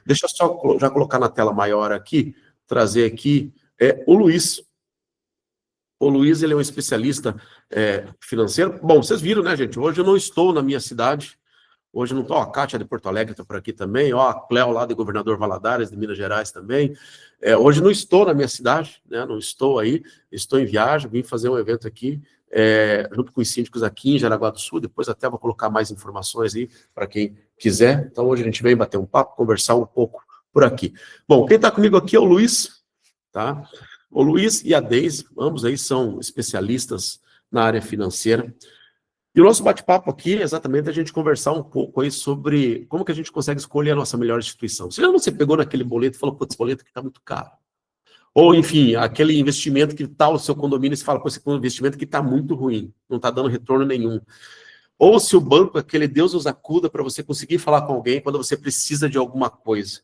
Deixa eu só já colocar na tela maior aqui, trazer aqui o Luiz. O Luiz, ele é um especialista financeiro. Bom, vocês viram, né, gente? Hoje eu não estou na minha cidade. Hoje eu não estou. A Kátia de Porto Alegre está por aqui também. Ó, a Cléo lá de Governador Valadares, de Minas Gerais também. Hoje não estou na minha cidade, né? Não estou aí. Estou em viagem. Vim fazer um evento aqui, junto com os síndicos aqui em Jaraguá do Sul. Depois até vou colocar mais informações aí para quem quiser. Então hoje a gente vem bater um papo, conversar um pouco por aqui. Bom, quem está comigo aqui é o Luiz, tá? O Luiz e a Deise, ambos aí são especialistas na área financeira. E o nosso bate-papo aqui é exatamente a gente conversar um pouco aí sobre como que a gente consegue escolher a nossa melhor instituição. Se já você pegou naquele boleto e falou, pô, esse boleto aqui está muito caro. Ou, enfim, aquele investimento que está no seu condomínio e você fala, pô, esse investimento que está muito ruim, não está dando retorno nenhum. Ou se o banco, aquele Deus nos acuda para você conseguir falar com alguém quando você precisa de alguma coisa.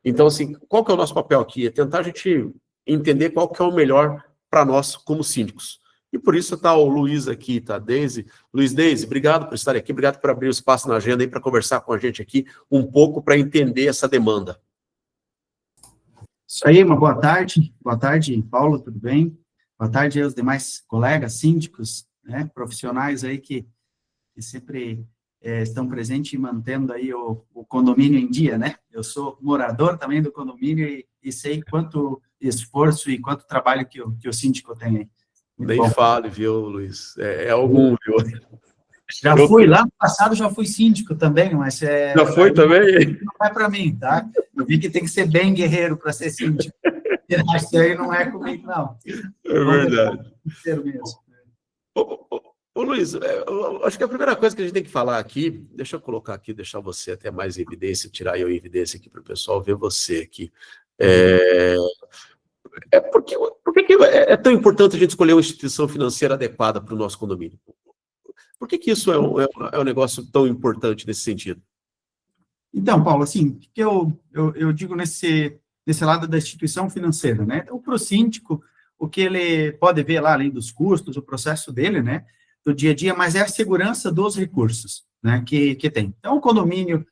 Então, assim, qual que é o nosso papel aqui? É tentar a gente entender qual que é o melhor para nós como síndicos. E por isso está o Luiz aqui, tá? Deise. Luiz, Deise, obrigado por estar aqui, obrigado por abrir o espaço na agenda aí para conversar com a gente aqui um pouco para entender essa demanda. Isso aí, uma boa tarde. Boa tarde, Paulo, tudo bem? Boa tarde aos demais colegas, síndicos, né, profissionais aí que sempre estão presentes e mantendo aí o condomínio em dia, né? Eu sou morador também do condomínio e sei quanto esforço e quanto trabalho que o síndico tem aí. Nem bom. Fale, viu, Luiz? É algum, viu? Já fui, lá no passado já fui síndico também, mas... Já foi também? Não é para mim, tá? Eu vi que tem que ser bem guerreiro para ser síndico. Isso aí não é comigo, não. É verdade. Mesmo. Ô, Luiz, eu acho que a primeira coisa que a gente tem que falar aqui, deixa eu colocar aqui, deixar você até mais em evidência, tirar eu em evidência aqui para o pessoal ver você aqui. Por que é tão importante a gente escolher uma instituição financeira adequada para o nosso condomínio? Por que isso é um negócio tão importante nesse sentido? Então, Paulo, assim, que eu digo nesse lado da instituição financeira, né? Então, para o síndico, o que ele pode ver lá, além dos custos, o processo dele, né, do dia a dia, mas é a segurança dos recursos, né, que tem. Então, o condomínio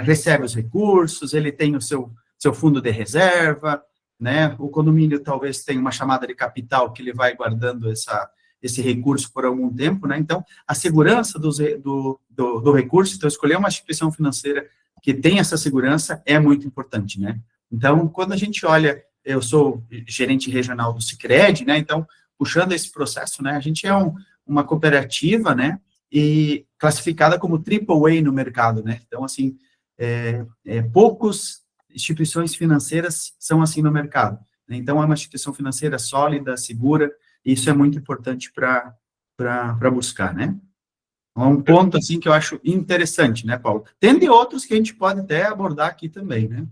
recebe os recursos, ele tem o seu fundo de reserva, né, o condomínio talvez tenha uma chamada de capital que ele vai guardando esse recurso por algum tempo, né, então, a segurança do recurso, então, escolher uma instituição financeira que tem essa segurança é muito importante, né. Então, quando a gente olha, eu sou gerente regional do Sicredi, né, então, puxando esse processo, né, a gente é uma cooperativa, né, e classificada como AAA no mercado, né, então, assim, poucas instituições financeiras são assim no mercado, né? Então, é uma instituição financeira sólida, segura, e isso é muito importante para buscar, né. É um ponto, assim, que eu acho interessante, né, Paulo? Tem de outros que a gente pode até abordar aqui também, né.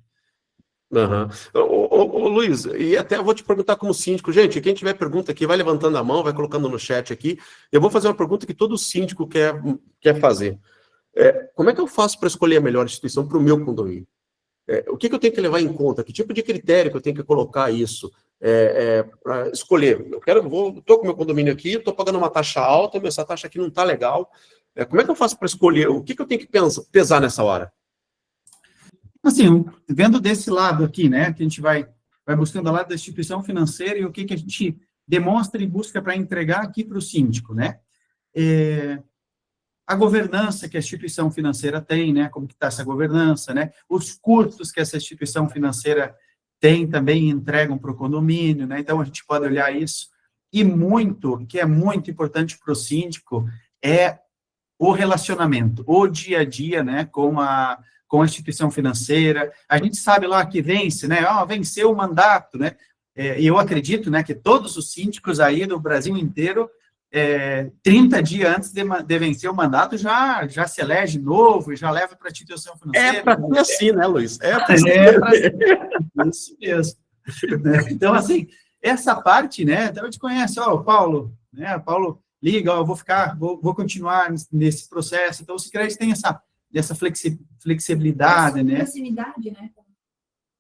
Uhum. Ô, Luiz, e até eu vou te perguntar como síndico, gente, quem tiver pergunta aqui, vai levantando a mão, vai colocando no chat aqui, eu vou fazer uma pergunta que todo síndico quer fazer. Como é que eu faço para escolher a melhor instituição para o meu condomínio? O que eu tenho que levar em conta? Que tipo de critério que eu tenho que colocar isso para escolher? Estou com o meu condomínio aqui, estou pagando uma taxa alta, mas essa taxa aqui não está legal. Como é que eu faço para escolher? O que eu tenho que pesar nessa hora? Assim, vendo desse lado aqui, né, que a gente vai buscando ao lado da instituição financeira e o que a gente demonstra e busca para entregar aqui para o síndico, né, a governança que a instituição financeira tem, né, como que está essa governança, né, os custos que essa instituição financeira tem também entregam para o condomínio, né, então a gente pode olhar isso, e que é muito importante para o síndico, é o relacionamento, o dia a dia, né, com a instituição financeira. A gente sabe lá que vence, né, venceu o mandato, né, e eu acredito, né, que todos os síndicos aí do Brasil inteiro, 30 dias antes de vencer o mandato, já se elege novo e já leva para a instituição financeira. É para ser assim, né, Luiz? Isso mesmo. Então, assim, essa parte, né, então a gente conhece, o Paulo, né, Paulo liga, eu vou continuar nesse processo. Então, o Sicredi tem essa flexibilidade, né?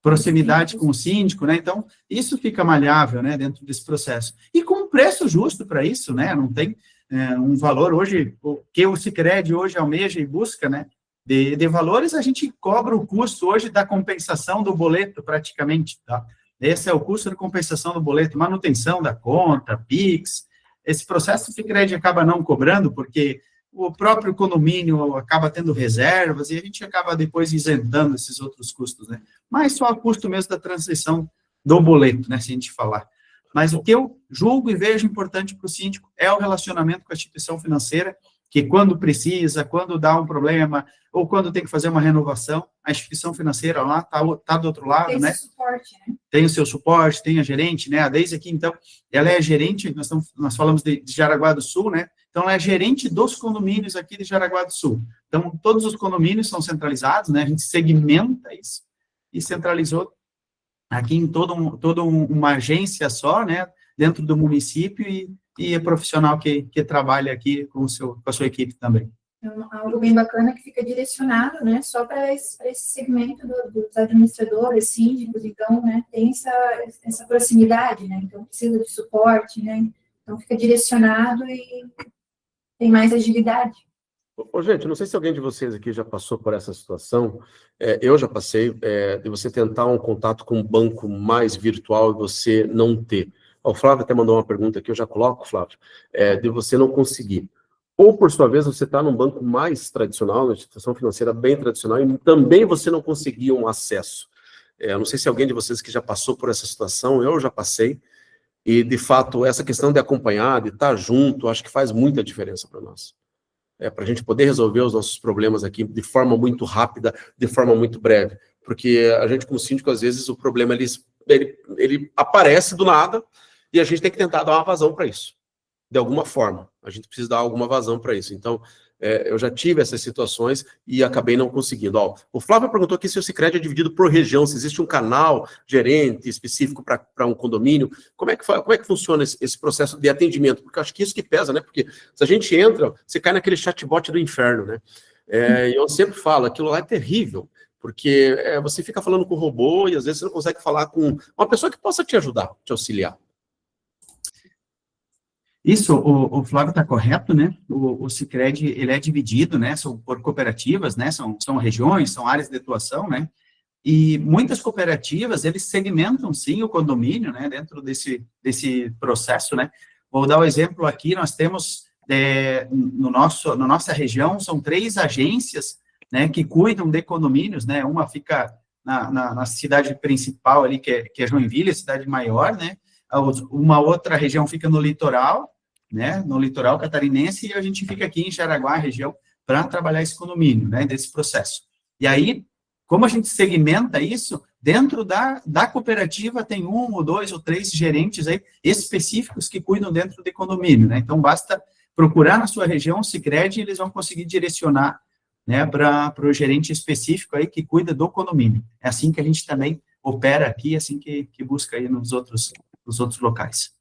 Proximidade com o síndico, né? Então, isso fica maleável, né, dentro desse processo. E com um preço justo para isso, né? Não tem um valor hoje, o que o Sicredi hoje almeja e busca, né? de valores, a gente cobra o custo hoje da compensação do boleto, praticamente, tá? Esse é o custo de compensação do boleto, manutenção da conta, PIX. Esse processo o Sicredi acaba não cobrando, porque o próprio condomínio acaba tendo reservas e a gente acaba depois isentando esses outros custos, né? Mas só o custo mesmo da transição do boleto, né, se a gente falar. Mas o que eu julgo e vejo importante para o síndico é o relacionamento com a instituição financeira, que quando precisa, quando dá um problema, ou quando tem que fazer uma renovação, a instituição financeira lá está do outro lado, tem né? Tem suporte, né? Tem o seu suporte, tem a gerente, né? A Deise aqui, então, ela é gerente, nós falamos de Jaraguá do Sul, né? Então, ela é gerente dos condomínios aqui de Jaraguá do Sul. Então, todos os condomínios são centralizados, né? A gente segmenta isso e centralizou aqui em toda uma agência só, né? Dentro do município e é profissional que trabalha aqui com a sua equipe também. É algo bem bacana que fica direcionado, né, só para esse segmento dos administradores, síndicos, então, né, tem essa proximidade, né, então precisa de suporte, né, então fica direcionado e tem mais agilidade. Gente, não sei se alguém de vocês aqui já passou por essa situação, eu já passei, de você tentar um contato com um banco mais virtual e você não ter. O Flávio até mandou uma pergunta aqui, eu já coloco, Flávio, de você não conseguir. Ou, por sua vez, você está num banco mais tradicional, uma instituição financeira bem tradicional, e também você não conseguia um acesso. Eu não sei se alguém de vocês que já passou por essa situação, eu já passei, e, de fato, essa questão de acompanhar, de estar junto, acho que faz muita diferença para nós. Para a gente poder resolver os nossos problemas aqui de forma muito rápida, de forma muito breve. Porque a gente, como síndico, às vezes, o problema ele aparece do nada, e a gente tem que tentar dar uma vazão para isso. De alguma forma, a gente precisa dar alguma vazão para isso. Então, eu já tive essas situações e acabei não conseguindo. O Flávio perguntou aqui se o Sicredi é dividido por região, se existe um canal gerente específico para um condomínio. Como é que funciona esse processo de atendimento? Porque eu acho que isso que pesa, né? Porque se a gente entra, você cai naquele chatbot do inferno, né? E eu sempre falo, aquilo lá é terrível, porque você fica falando com o robô e às vezes você não consegue falar com uma pessoa que possa te ajudar, te auxiliar. Isso, o Flávio está correto, né? O Sicredi, ele é dividido, né? São por cooperativas, né? São regiões, são áreas de atuação, né? E muitas cooperativas, eles segmentam, sim, o condomínio, né? Dentro desse processo, né? Vou dar um exemplo aqui, nós temos, na nossa região, são 3 agências, né? Que cuidam de condomínios, né? Uma fica na cidade principal ali, que é Joinville, a cidade maior, né? Uma outra região fica no litoral, né, no litoral catarinense, e a gente fica aqui em Jaraguá, região, para trabalhar esse condomínio, né, desse processo. E aí, como a gente segmenta isso, dentro da cooperativa tem 1 ou 2 ou 3 gerentes aí específicos que cuidam dentro de condomínio, né, então basta procurar na sua região o Sicredi e eles vão conseguir direcionar, né, para o gerente específico aí que cuida do condomínio. É assim que a gente também opera aqui, assim que busca aí nos outros locais.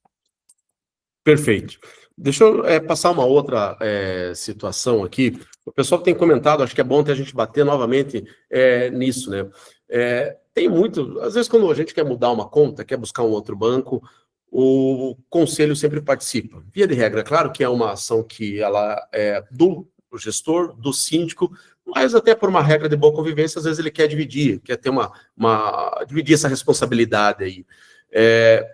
Perfeito. Deixa eu passar uma outra situação aqui. O pessoal tem comentado, acho que é bom ter a gente bater novamente nisso, né? Tem muito, às vezes quando a gente quer mudar uma conta, quer buscar um outro banco, o conselho sempre participa. Via de regra, claro que é uma ação que ela é do gestor, do síndico, mas até por uma regra de boa convivência, às vezes ele quer dividir, quer ter dividir essa responsabilidade aí.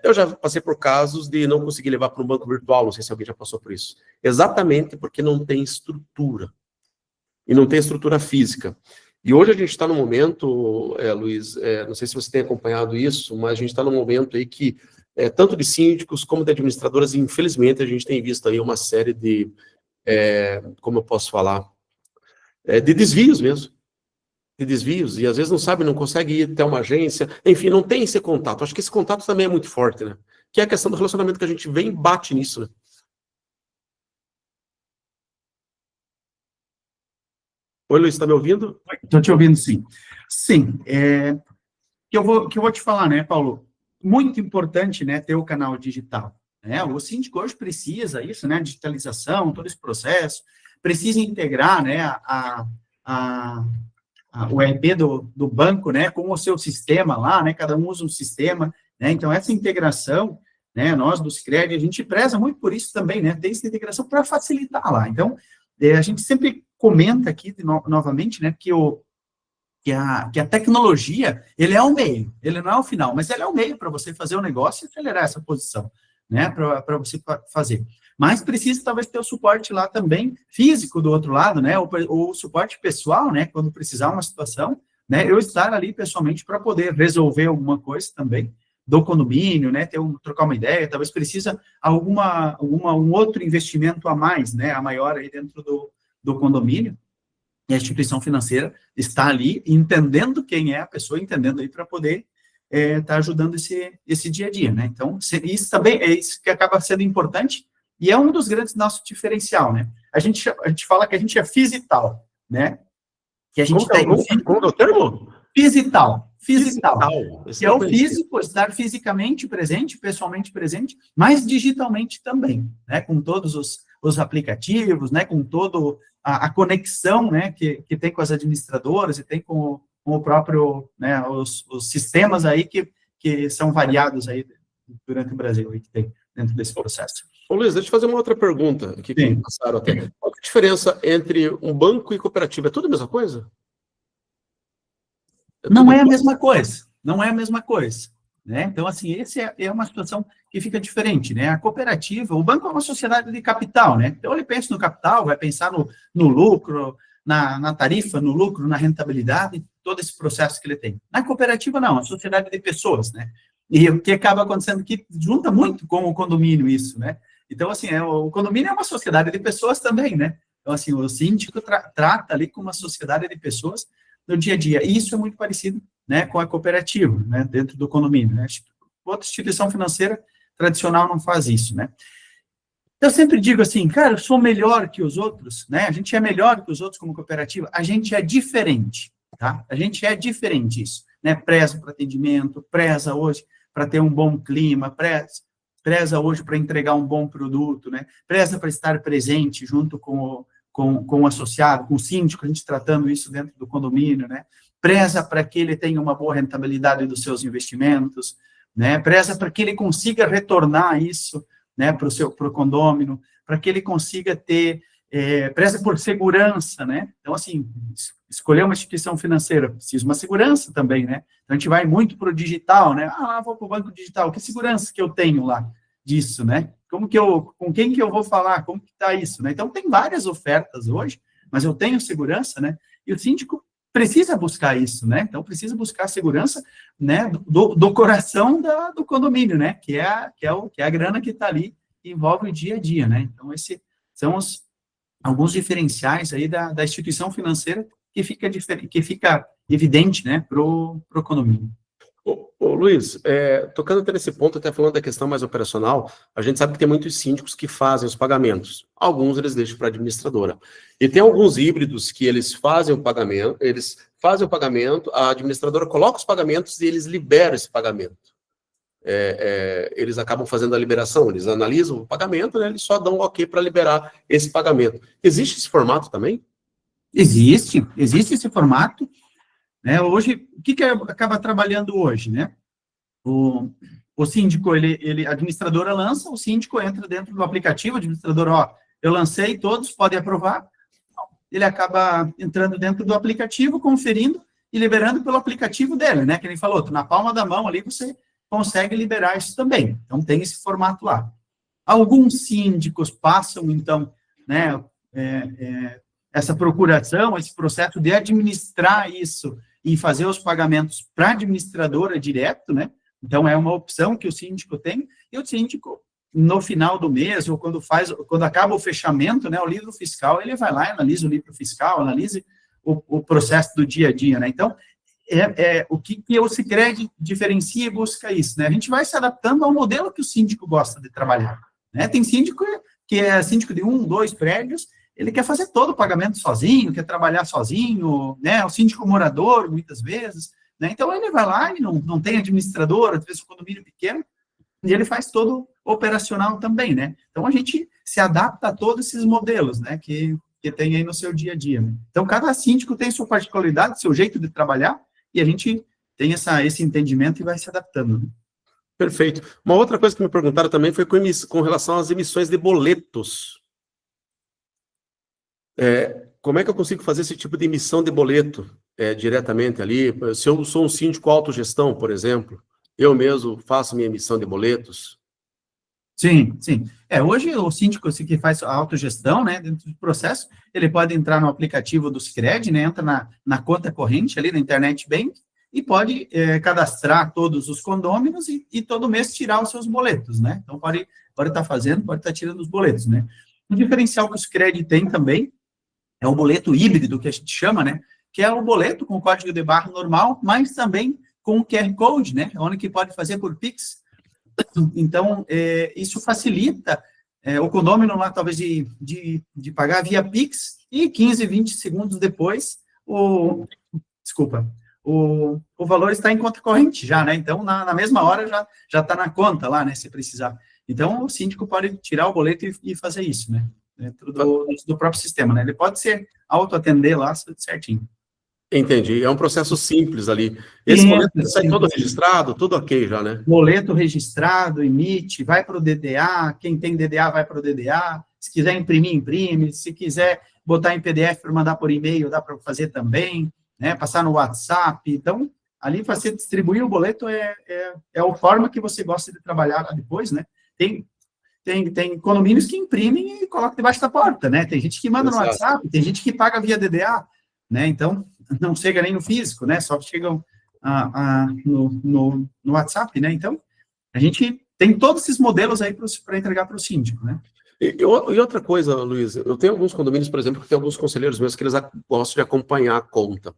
Eu já passei por casos de não conseguir levar para um banco virtual, não sei se alguém já passou por isso. Exatamente porque não tem estrutura. E não tem estrutura física. E hoje a gente está num momento, Luiz, não sei se você tem acompanhado isso, mas a gente está num momento aí que, tanto de síndicos como de administradoras, infelizmente, a gente tem visto aí uma série de, como eu posso falar, de desvios mesmo. De desvios, e às vezes não sabe, não consegue ir até uma agência, enfim, não tem esse contato. Acho que esse contato também é muito forte, né? Que é a questão do relacionamento que a gente vem e bate nisso, né? Oi, Luiz, está me ouvindo? Estou te ouvindo, sim. Sim, que eu vou te falar, né, Paulo? Muito importante, né, ter o canal digital. Né? O síndico hoje precisa isso, né, digitalização, todo esse processo, precisa integrar, né, o ERP do banco, né, com o seu sistema lá, né, cada um usa um sistema, né, então essa integração, né, nós do Sicredi, a gente preza muito por isso também, né, ter essa integração para facilitar lá, então, a gente sempre comenta aqui novamente, né, que a tecnologia, ele é o meio, ele não é o final, mas ele é o meio para você fazer o negócio e acelerar essa posição, né, para você fazer. Mas precisa talvez ter o suporte lá também, físico do outro lado, né, ou o suporte pessoal, né, quando precisar uma situação, né, eu estar ali pessoalmente para poder resolver alguma coisa também, do condomínio, né, trocar uma ideia, talvez precisa um outro investimento a mais, né, a maior aí dentro do condomínio, e a instituição financeira está ali entendendo quem é a pessoa, entendendo aí para poder estar ajudando esse dia a dia, né? Então, isso também é isso que acaba sendo importante e é um dos grandes nossos diferencial, né? A gente fala que a gente é fisital, né? Que a gente como é o termo? Fisital. Que é o físico, estar fisicamente presente, pessoalmente presente, mas digitalmente também, né? Com todos os aplicativos, né? Com todo a conexão, né, que tem com as administradoras e tem com o próprio, né, os sistemas aí que são variados aí durante o Brasil, aí que tem dentro desse processo. Ô Luiz, deixa eu fazer uma outra pergunta aqui que me passaram até. Qual é a diferença entre um banco e cooperativa? É tudo a mesma coisa? Não é a mesma coisa, não é a mesma coisa. Né? Então, assim, essa é uma situação que fica diferente, né? A cooperativa, o banco é uma sociedade de capital, né? Então, ele pensa no capital, vai pensar no lucro, na tarifa, no lucro, na rentabilidade, todo esse processo que ele tem. Na cooperativa, não, é uma sociedade de pessoas, né? E o que acaba acontecendo que junta muito com o condomínio isso, né? Então, assim, o condomínio é uma sociedade de pessoas também, né? Então, assim, o síndico trata ali com uma sociedade de pessoas no dia a dia. E isso é muito parecido, né, com a cooperativa, né, dentro do condomínio, né? Outra instituição financeira tradicional não faz isso, né? Eu sempre digo assim, cara, eu sou melhor que os outros, né? A gente é melhor que os outros como cooperativa, a gente é diferente, tá? A gente é diferente isso, né? Preza para atendimento, preza hoje para ter um bom clima, preza hoje para entregar um bom produto, né? Preza para estar presente junto com o associado, com o síndico, a gente tratando isso dentro do condomínio, né? Preza para que ele tenha uma boa rentabilidade dos seus investimentos, né? Preza para que ele consiga retornar isso, né, para o condômino, para que ele consiga ter, preza por segurança, né? Então, assim, escolher uma instituição financeira precisa uma segurança também, né? Então, a gente vai muito para o digital, né? Vou para o banco digital, que segurança que eu tenho lá disso, né? Com quem que eu vou falar? Como que está isso, né? Então, tem várias ofertas hoje, mas eu tenho segurança, né? E o síndico precisa buscar isso, né? Então, precisa buscar a segurança, né, do coração do condomínio, né? Que é a grana que está ali, que envolve o dia a dia, né? Então, esses são alguns diferenciais aí da instituição financeira que fica evidente, né, pro condomínio. Ô, Luiz, tocando até nesse ponto, até falando da questão mais operacional, a gente sabe que tem muitos síndicos que fazem os pagamentos. Alguns eles deixam para a administradora. E tem alguns híbridos que eles fazem o pagamento, a administradora coloca os pagamentos e eles liberam esse pagamento. Eles acabam fazendo a liberação, eles analisam o pagamento, né, eles só dão ok para liberar esse pagamento. Existe esse formato também? Existe esse formato. Né? Hoje, o que acaba trabalhando hoje, né? O síndico, a administradora lança, o síndico entra dentro do aplicativo, o administrador, eu lancei, todos podem aprovar, ele acaba entrando dentro do aplicativo, conferindo e liberando pelo aplicativo dele, né? Que ele falou, na palma da mão ali você consegue liberar isso também. Então, tem esse formato lá. Alguns síndicos passam, então, né, essa procuração, esse processo de administrar isso e fazer os pagamentos para a administradora direto, né? Então, é uma opção que o síndico tem, e o síndico, no final do mês, ou quando acaba o fechamento, né, o livro fiscal, ele vai lá, analisa o livro fiscal, analisa o processo do dia a dia, né? Então, o que o Sicredi diferencia e busca isso, né? A gente vai se adaptando ao modelo que o síndico gosta de trabalhar, né? Tem síndico que é síndico de 1, 2 prédios, ele quer fazer todo o pagamento sozinho, quer trabalhar sozinho, né? O síndico morador, muitas vezes, né? Então, ele vai lá e não tem administrador, às vezes o condomínio pequeno, e ele faz todo operacional também, né? Então, a gente se adapta a todos esses modelos, né? Que tem aí no seu dia a dia, né? Então, cada síndico tem sua particularidade, seu jeito de trabalhar, e a gente tem esse entendimento e vai se adaptando, né? Perfeito. Uma outra coisa que me perguntaram também foi com relação às emissões de boletos. como é que eu consigo fazer esse tipo de emissão de boleto diretamente ali? Se eu sou um síndico autogestão, por exemplo, eu mesmo faço minha emissão de boletos? Sim, sim. Hoje o síndico assim, que faz a autogestão, né, dentro do processo, ele pode entrar no aplicativo do Sicredi, né, entra na conta corrente ali na Internet Bank e pode cadastrar todos os condôminos e todo mês tirar os seus boletos, né? Então pode estar fazendo, pode estar tirando os boletos, né? O diferencial que o Sicredi tem também é o boleto híbrido, que a gente chama, né, que é o boleto com código de barra normal, mas também com o QR Code, né, onde que pode fazer por Pix. Então, isso facilita o condômino lá, talvez, de pagar via Pix, e 15, 20 segundos depois, o valor está em conta corrente já, né? Então, na mesma hora, já está na conta lá, né, se precisar. Então, o síndico pode tirar o boleto e fazer isso, né? Dentro do próprio sistema, né? Ele pode se autoatender lá certinho. Entendi. É um processo simples ali. Esse boleto sai todo registrado, tudo ok já, né? Boleto registrado, emite, vai para o DDA, quem tem DDA vai para o DDA, se quiser imprimir, imprime, se quiser botar em PDF para mandar por e-mail, dá para fazer também, né? Passar no WhatsApp. Então, ali para você distribuir o boleto é a forma que você gosta de trabalhar lá depois, né? Tem condomínios que imprimem e colocam debaixo da porta, né? Tem gente que manda no WhatsApp, tem gente que paga via DDA, né? Então, não chega nem no físico, né? Só chegam no WhatsApp, né? Então, a gente tem todos esses modelos aí para entregar para o síndico, né? E outra coisa, Luiz, eu tenho alguns condomínios, por exemplo, que tem alguns conselheiros meus que eles gostam de acompanhar a conta.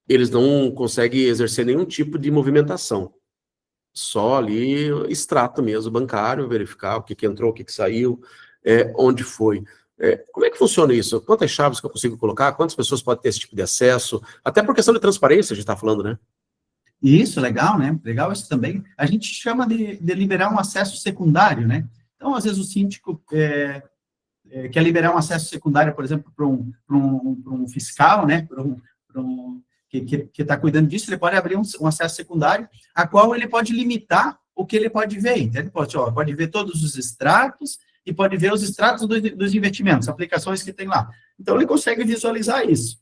Eles não conseguem exercer nenhum tipo de movimentação. Só ali, extrato mesmo, bancário, verificar o que entrou, o que saiu, onde foi. Como é que funciona isso? Quantas chaves que eu consigo colocar? Quantas pessoas podem ter esse tipo de acesso? Até por questão de transparência, a gente está falando, né? Isso, legal, né? Legal isso também. A gente chama de liberar um acesso secundário, né? Então, às vezes, o síndico quer liberar um acesso secundário, por exemplo, para um fiscal, né? Que está cuidando disso, ele pode abrir um acesso secundário, a qual ele pode limitar o que ele pode ver. Então, ele pode ver todos os extratos e pode ver os extratos dos investimentos, aplicações que tem lá. Então, ele consegue visualizar isso.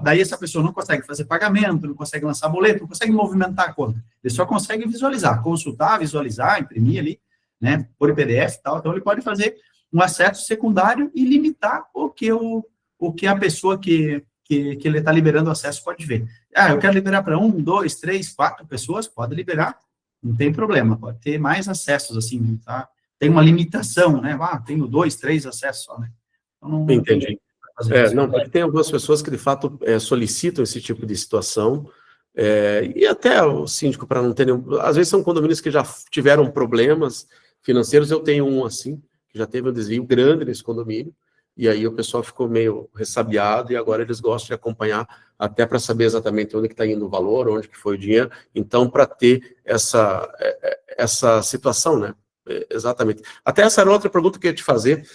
Daí, essa pessoa não consegue fazer pagamento, não consegue lançar boleto, não consegue movimentar a conta. Ele só consegue visualizar, consultar, visualizar, imprimir ali, né, por PDF e tal. Então, ele pode fazer um acesso secundário e limitar o que a pessoa que ele está liberando acesso pode ver. Eu quero liberar para 1, 2, 3, 4 pessoas, pode liberar, não tem problema, pode ter mais acessos, assim, tá? Tem uma limitação, né? Tenho 2, 3 acessos só, né? Então, não entendi. Não, porque tem algumas pessoas que, de fato, solicitam esse tipo de situação, e até o síndico, para não ter nenhum... Às vezes são condomínios que já tiveram problemas financeiros, eu tenho um assim, que já teve um desvio grande nesse condomínio, e aí o pessoal ficou meio ressabiado, e agora eles gostam de acompanhar, até para saber exatamente onde que está indo o valor, onde que foi o dinheiro, então, para ter essa situação, né? Exatamente. Até essa era outra pergunta que eu ia te fazer.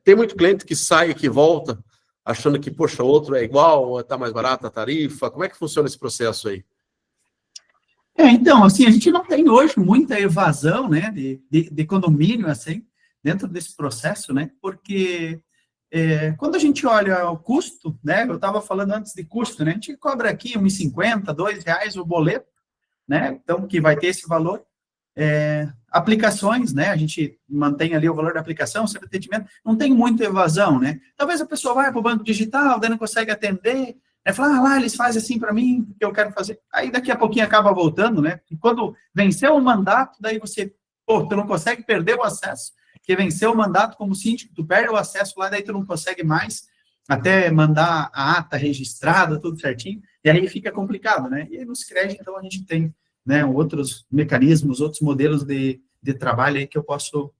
Tem muito cliente que sai e que volta, achando que, poxa, outro é igual, ou está mais barata a tarifa, como é que funciona esse processo aí? Então, assim, a gente não tem hoje muita evasão, né, de condomínio, assim, dentro desse processo, né, porque quando a gente olha o custo, né, eu estava falando antes de custo, né, a gente cobra aqui R$ 1,50, R$ 2 o boleto, né, então que vai ter esse valor. Aplicações, né, a gente mantém ali o valor da aplicação, seu atendimento, não tem muita evasão, né, talvez a pessoa vai para o banco digital, daí não consegue atender, fala, lá, eles fazem assim para mim, porque eu quero fazer, aí daqui a pouquinho acaba voltando, né, e quando venceu o mandato, daí tu não consegue perder o acesso, porque venceu o mandato como síndico, tu perde o acesso lá, daí tu não consegue mais até mandar a ata registrada, tudo certinho, e aí fica complicado, né, e aí nos créditos, então, a gente tem, né, outros mecanismos, outros modelos de trabalho aí que eu posso,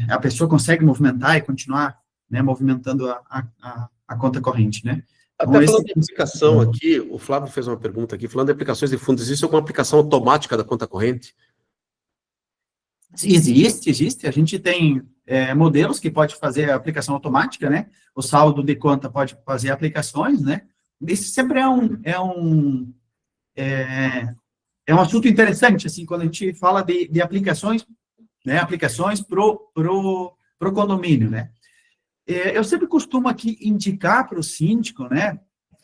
a pessoa consegue movimentar e continuar, né, movimentando a conta corrente, né. Até então, falando de aplicação aqui, o Flávio fez uma pergunta aqui, falando de aplicações de fundos, existe alguma aplicação automática da conta corrente? Existe, a gente tem modelos que pode fazer a aplicação automática, né, o saldo de conta pode fazer aplicações, né, isso sempre é um assunto interessante, assim, quando a gente fala de aplicações, né, aplicações pro condomínio, né. Eu sempre costumo aqui indicar para o síndico, né,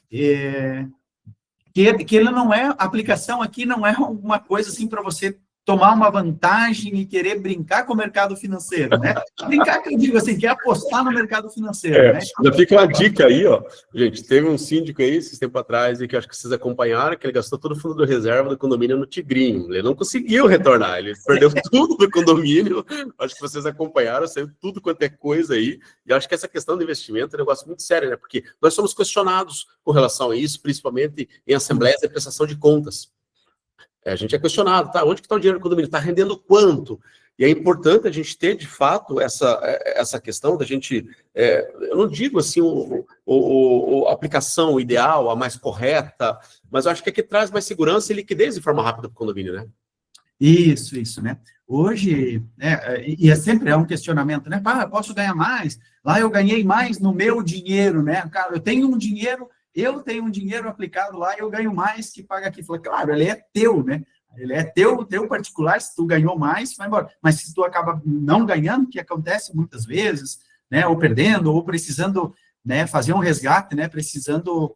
que ele não é, a aplicação aqui não é alguma coisa assim para você tomar uma vantagem e querer brincar com o mercado financeiro, né? Brincar, que eu digo assim, que é apostar no mercado financeiro, né? Já fica uma dica aí, ó. Gente, teve um síndico aí, esses tempos atrás, e que eu acho que vocês acompanharam, que ele gastou todo o fundo de reserva do condomínio no Tigrinho. Ele não conseguiu retornar, ele perdeu tudo do condomínio. Acho que vocês acompanharam, saiu tudo quanto é coisa aí. E acho que essa questão do investimento é um negócio muito sério, né? Porque nós somos questionados com relação a isso, principalmente em assembleias de prestação de contas. A gente é questionado, tá? Onde que está o dinheiro do condomínio? Está rendendo quanto? E é importante a gente ter, de fato, essa questão da gente... eu não digo, assim, a aplicação ideal, a mais correta, mas eu acho que é que traz mais segurança e liquidez de forma rápida para o condomínio, né? Isso, né? Hoje, né, e sempre é um questionamento, né? Eu posso ganhar mais? Lá eu ganhei mais no meu dinheiro, né? Cara, eu tenho um dinheiro aplicado lá e eu ganho mais que paga aqui. Falei, claro, ele é teu, né? Ele é teu particular, se tu ganhou mais, vai embora. Mas se tu acaba não ganhando, que acontece muitas vezes, né? Ou perdendo, ou precisando, né, fazer um resgate, né? Precisando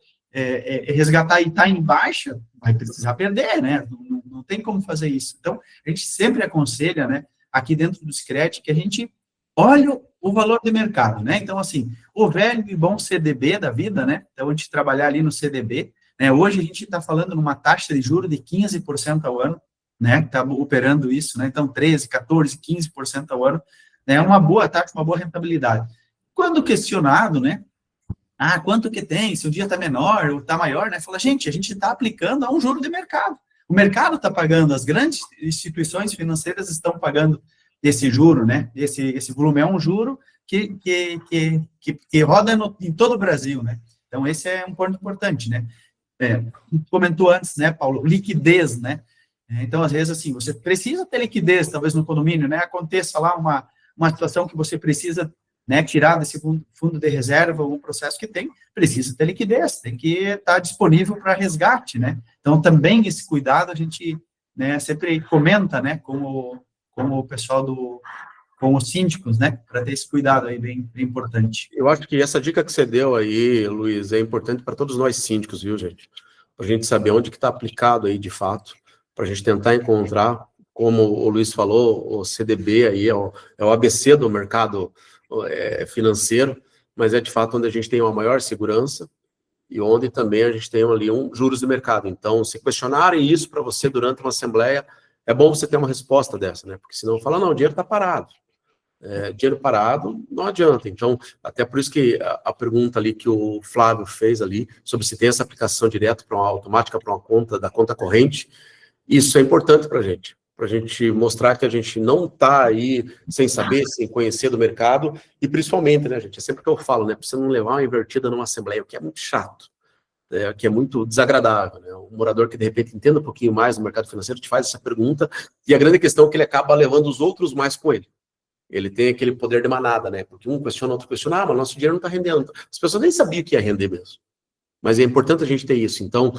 resgatar e estar em baixa, vai precisar perder, né? Não tem como fazer isso. Então, a gente sempre aconselha, né, aqui dentro do Sicredi, que a gente olhe o valor de mercado, né? Então, assim, o velho e bom CDB da vida, né? Então, a gente trabalhar ali no CDB, né? Hoje a gente está falando numa taxa de juros de 15% ao ano, né? Está operando isso, né? Então, 13%, 14%, 15% ao ano, né? É uma boa taxa, uma boa rentabilidade. Quando questionado, né? Quanto que tem? Se o dia está menor ou está maior, né? Fala, gente, a gente está aplicando a um juro de mercado. O mercado está pagando, as grandes instituições financeiras estão pagando esse juro, né? Esse volume é um juro que roda em todo o Brasil, né? Então, esse é um ponto importante, né? Comentou antes, né, Paulo, liquidez, né? Então, às vezes, assim, você precisa ter liquidez, talvez no condomínio, né? Aconteça lá uma situação que você precisa, né, tirar desse fundo de reserva, um processo que precisa ter liquidez, tem que estar disponível para resgate, né? Então, também esse cuidado a gente, né, sempre comenta, né, como o pessoal com os síndicos, né, para ter esse cuidado aí bem importante. Eu acho que essa dica que você deu aí, Luiz, é importante para todos nós síndicos, viu, gente? Para a gente saber onde que está aplicado aí, de fato, para a gente tentar encontrar, como o Luiz falou, o CDB aí é o ABC do mercado financeiro, mas é de fato onde a gente tem uma maior segurança e onde também a gente tem ali juros de mercado. Então, se questionarem isso para você durante uma assembleia, é bom você ter uma resposta dessa, né? Porque senão fala, não, o dinheiro está parado. Dinheiro parado não adianta. Então, até por isso que a pergunta ali que o Flávio fez ali, sobre se tem essa aplicação direta para uma automática, para uma conta, da conta corrente, isso é importante para a gente mostrar que a gente não está aí sem saber, sem conhecer do mercado, e principalmente, né, gente, é sempre que eu falo, né, para você não levar uma invertida numa assembleia, o que é muito chato, que é muito desagradável, né, um morador que de repente entenda um pouquinho mais do mercado financeiro te faz essa pergunta, e a grande questão é que ele acaba levando os outros mais com ele. Ele tem aquele poder de manada, né, porque um questiona, outro questiona, mas nosso dinheiro não está rendendo. As pessoas nem sabiam que ia render mesmo. Mas é importante a gente ter isso. Então,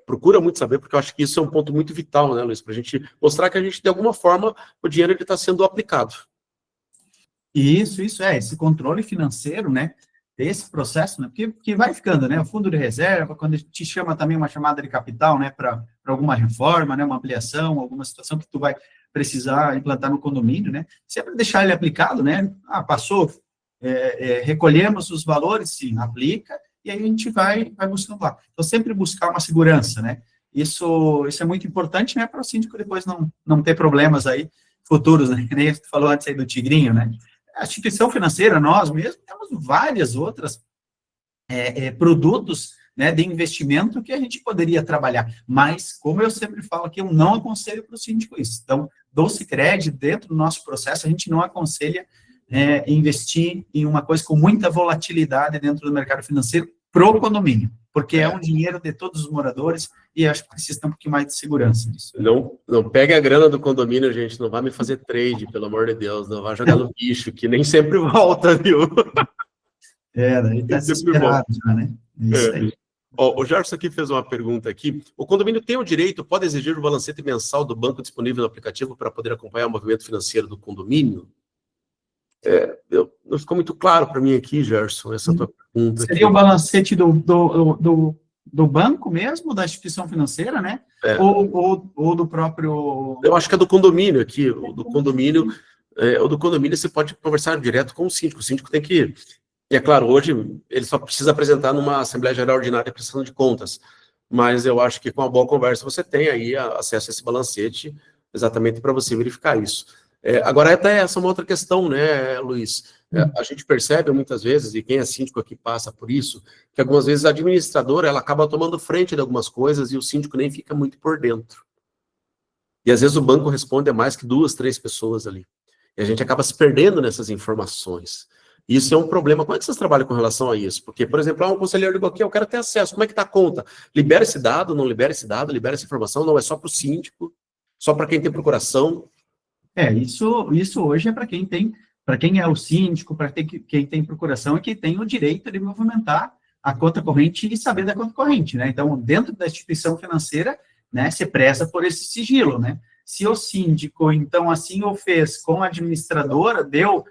procura muito saber, porque eu acho que isso é um ponto muito vital, né, Luiz? Para a gente mostrar que a gente, de alguma forma, o dinheiro está sendo aplicado. Isso, esse controle financeiro, né, esse processo, né, porque vai ficando, né, o fundo de reserva, quando a gente te chama também uma chamada de capital, né, para alguma reforma, né, uma ampliação, alguma situação que tu vai precisar implantar no condomínio, né, sempre deixar ele aplicado, né, passou, recolhemos os valores, sim, aplica, e aí a gente vai buscando lá. Então, sempre buscar uma segurança, né? Isso é muito importante, né, para o síndico depois não ter problemas aí futuros, né? Que nem você falou antes aí do Tigrinho, né? A instituição financeira, nós mesmos, temos várias outras produtos, né, de investimento que a gente poderia trabalhar. Mas, como eu sempre falo aqui, eu não aconselho para o síndico isso. Então, do Sicredi, dentro do nosso processo, a gente não aconselha investir em uma coisa com muita volatilidade dentro do mercado financeiro pro condomínio, porque é um dinheiro de todos os moradores e acho que precisa ter um pouquinho mais de segurança nisso. Não pegue a grana do condomínio, gente, não vai me fazer trade, pelo amor de Deus, não vai jogar no bicho, que nem sempre volta, viu? Daí tá desesperado já, né? Isso aí. O Gerson aqui fez uma pergunta aqui. O condomínio tem o direito, pode exigir o balancete mensal do banco disponível no aplicativo para poder acompanhar o movimento financeiro do condomínio? Não ficou muito claro para mim aqui, Gerson, essa tua pergunta. Seria aqui. o balancete do banco mesmo, da instituição financeira, né? Ou do próprio... Eu acho que é do condomínio aqui, o do condomínio você pode conversar direto com o síndico tem que... E é claro, hoje ele só precisa apresentar numa Assembleia Geral Ordinária de prestação de contas, mas eu acho que com uma boa conversa você tem aí acesso a esse balancete exatamente para você verificar isso. Agora, até essa é uma outra questão, né, Luiz? A gente percebe muitas vezes, e quem é síndico aqui passa por isso, que algumas vezes a administradora ela acaba tomando frente de algumas coisas e o síndico nem fica muito por dentro. E às vezes o banco responde a mais que 2, 3 pessoas ali. E a gente acaba se perdendo nessas informações. Isso é um problema. Como é que vocês trabalham com relação a isso? Porque, por exemplo, um conselheiro ligou aqui, eu quero ter acesso. Como é que está a conta? Libera esse dado, não libera esse dado, libera essa informação? Não, é só para o síndico, só para quem tem procuração. Isso hoje é para quem é o síndico, para quem tem procuração e quem tem o direito de movimentar a conta corrente e saber da conta corrente, né? Então, dentro da instituição financeira, né, se preza por esse sigilo, né? Se o síndico, então, assim o fez com a administradora, deu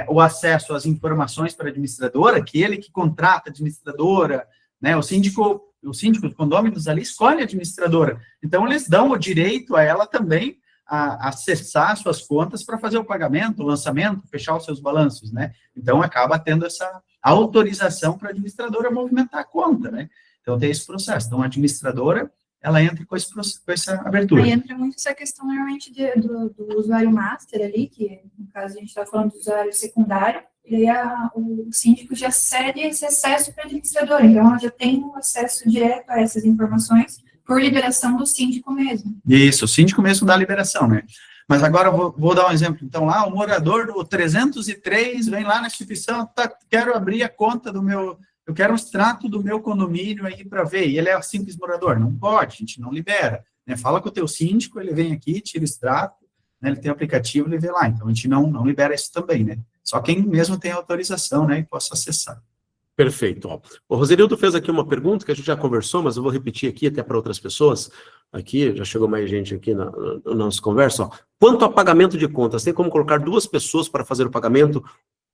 o acesso às informações para a administradora, aquele que contrata a administradora, né? O síndico, os condôminos ali escolhem a administradora. Então, eles dão o direito a ela também a acessar suas contas para fazer o pagamento, o lançamento, fechar os seus balanços, né? Então, acaba tendo essa autorização para a administradora movimentar a conta, né? Então, tem esse processo. Então, a administradora, ela entra com essa abertura. Aí entra muito essa questão, normalmente, do usuário master ali, que, no caso, a gente está falando do usuário secundário, e aí o síndico já cede esse acesso para a administradora. Então, ela já tem um acesso direto a essas informações por liberação do síndico mesmo. Isso, o síndico mesmo dá a liberação, né? Mas agora eu vou dar um exemplo. Então, lá, o morador do 303 vem lá na instituição, quero abrir a conta do meu... Eu quero um extrato do meu condomínio aí para ver. E ele é simples morador. Não pode, a gente não libera. Né? Fala com o teu síndico, ele vem aqui, tira o extrato, né? Ele tem o aplicativo, ele vê lá. Então, a gente não libera isso também, né? Só quem mesmo tem autorização, né? E possa acessar. Perfeito. Ó. O Roserildo fez aqui uma pergunta que a gente já conversou, mas eu vou repetir aqui até para outras pessoas. Aqui, já chegou mais gente aqui na nossa conversa. Ó. Quanto a pagamento de contas, tem como colocar 2 pessoas para fazer o pagamento,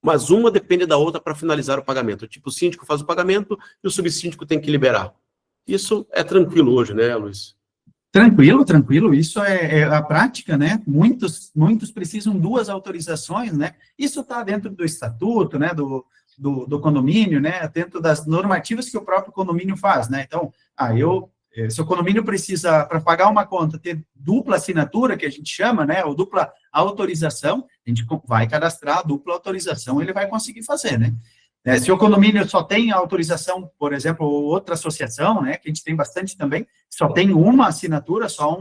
mas uma depende da outra para finalizar o pagamento. Tipo, o síndico faz o pagamento e o subsíndico tem que liberar. Isso é tranquilo hoje, né, Luiz? Tranquilo. Isso é a prática, né? Muitos precisam 2 autorizações, né? Isso está dentro do estatuto, né? Do condomínio, né? Dentro das normativas que o próprio condomínio faz, né? Então, se o condomínio precisa, para pagar uma conta, ter dupla assinatura, que a gente chama, né? Ou dupla autorização, a gente vai cadastrar a dupla autorização, ele vai conseguir fazer, né? Se o condomínio só tem autorização, por exemplo, outra associação, né? Que a gente tem bastante também, só tem uma assinatura, só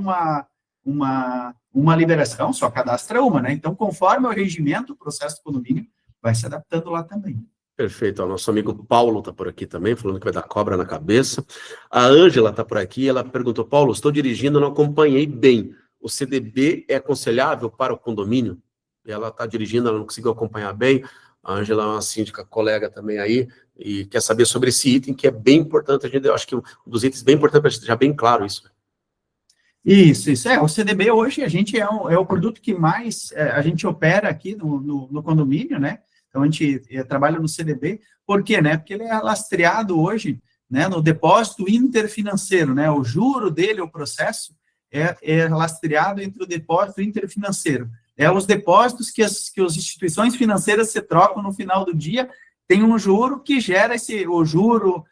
uma liberação, só cadastra uma, né? Então, conforme o regimento, o processo do condomínio vai se adaptando lá também. Perfeito. O nosso amigo Paulo está por aqui também, falando que vai dar cobra na cabeça. A Ângela está por aqui, ela perguntou, Paulo, estou dirigindo, não acompanhei bem. O CDB é aconselhável para o condomínio? Ela está dirigindo, ela não conseguiu acompanhar bem. A Ângela é uma síndica colega também aí, e quer saber sobre esse item, que é bem importante. Eu acho que um dos itens bem importante para deixar bem claro isso. Isso. O CDB hoje, a gente é o produto que mais a gente opera aqui no condomínio, né? Então, a gente trabalha no CDB. Por quê, né? Porque ele é lastreado hoje, né, no depósito interfinanceiro, né? O juro dele, o processo, é lastreado entre o depósito interfinanceiro. Os depósitos que as instituições financeiras se trocam no final do dia, tem um juro que gera o juro